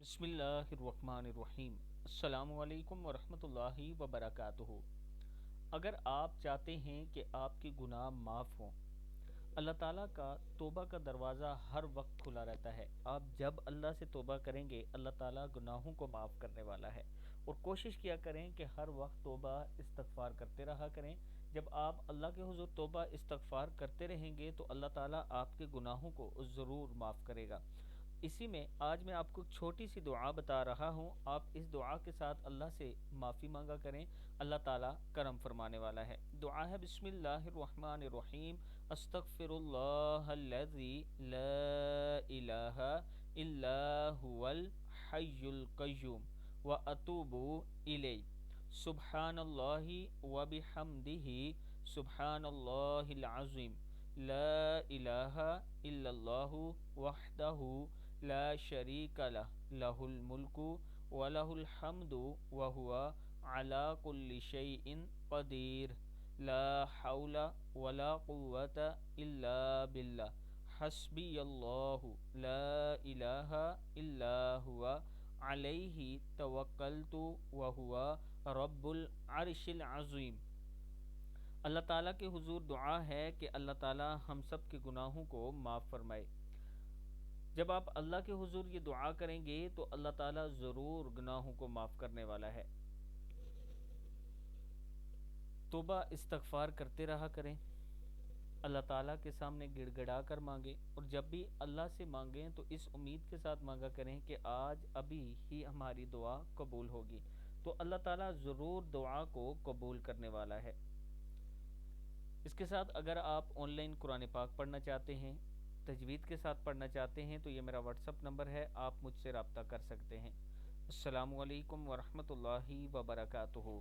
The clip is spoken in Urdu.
بسم اللہ الرحمن الرحیم۔ السلام علیکم ورحمۃ اللہ وبرکاتہ۔ اگر آپ چاہتے ہیں کہ آپ کے گناہ معاف ہوں، اللہ تعالیٰ کا توبہ کا دروازہ ہر وقت کھلا رہتا ہے۔ آپ جب اللہ سے توبہ کریں گے، اللہ تعالیٰ گناہوں کو معاف کرنے والا ہے۔ اور کوشش کیا کریں کہ ہر وقت توبہ استغفار کرتے رہا کریں۔ جب آپ اللہ کے حضور توبہ استغفار کرتے رہیں گے تو اللہ تعالیٰ آپ کے گناہوں کو ضرور معاف کرے گا۔ اسی میں آج میں آپ کو ایک چھوٹی سی دعا بتا رہا ہوں، آپ اس دعا کے ساتھ اللہ سے معافی مانگا کریں، اللہ تعالیٰ کرم فرمانے والا ہے۔ دعا ہے بسم اللہ الرحمن الرحیم۔ استغفر اللہ الذی لا الہ الا هو الحی القیوم واتوب الیہ۔ سبحان اللہ وبحمدہ، سبحان اللہ العظیم، لا الہ الا اللہ وحدہ لا شریک لہ، لہ الملک ولہ الحمد وہو علی کل شیء قدیر، لا حول ولا قوة الا باللہ، حسبی اللہ لا الہ الا ہوا علیہ توکلت وہو رب العرش العظیم۔ اللہ تعالیٰ کے حضور دعا ہے کہ اللہ تعالیٰ ہم سب کے گناہوں کو معاف فرمائے۔ جب آپ اللہ کے حضور یہ دعا کریں گے تو اللہ تعالیٰ ضرور گناہوں کو معاف کرنے والا ہے۔ توبہ استغفار کرتے رہا کریں، اللہ تعالیٰ کے سامنے گڑ گڑا کر مانگیں، اور جب بھی اللہ سے مانگیں تو اس امید کے ساتھ مانگا کریں کہ آج ابھی ہی ہماری دعا قبول ہوگی، تو اللہ تعالیٰ ضرور دعا کو قبول کرنے والا ہے۔ اس کے ساتھ اگر آپ آن لائن قرآن پاک پڑھنا چاہتے ہیں، تجوید کے ساتھ پڑھنا چاہتے ہیں، تو یہ میرا واٹس اپ نمبر ہے، آپ مجھ سے رابطہ کر سکتے ہیں۔ السلام علیکم ورحمۃ اللہ وبرکاتہ۔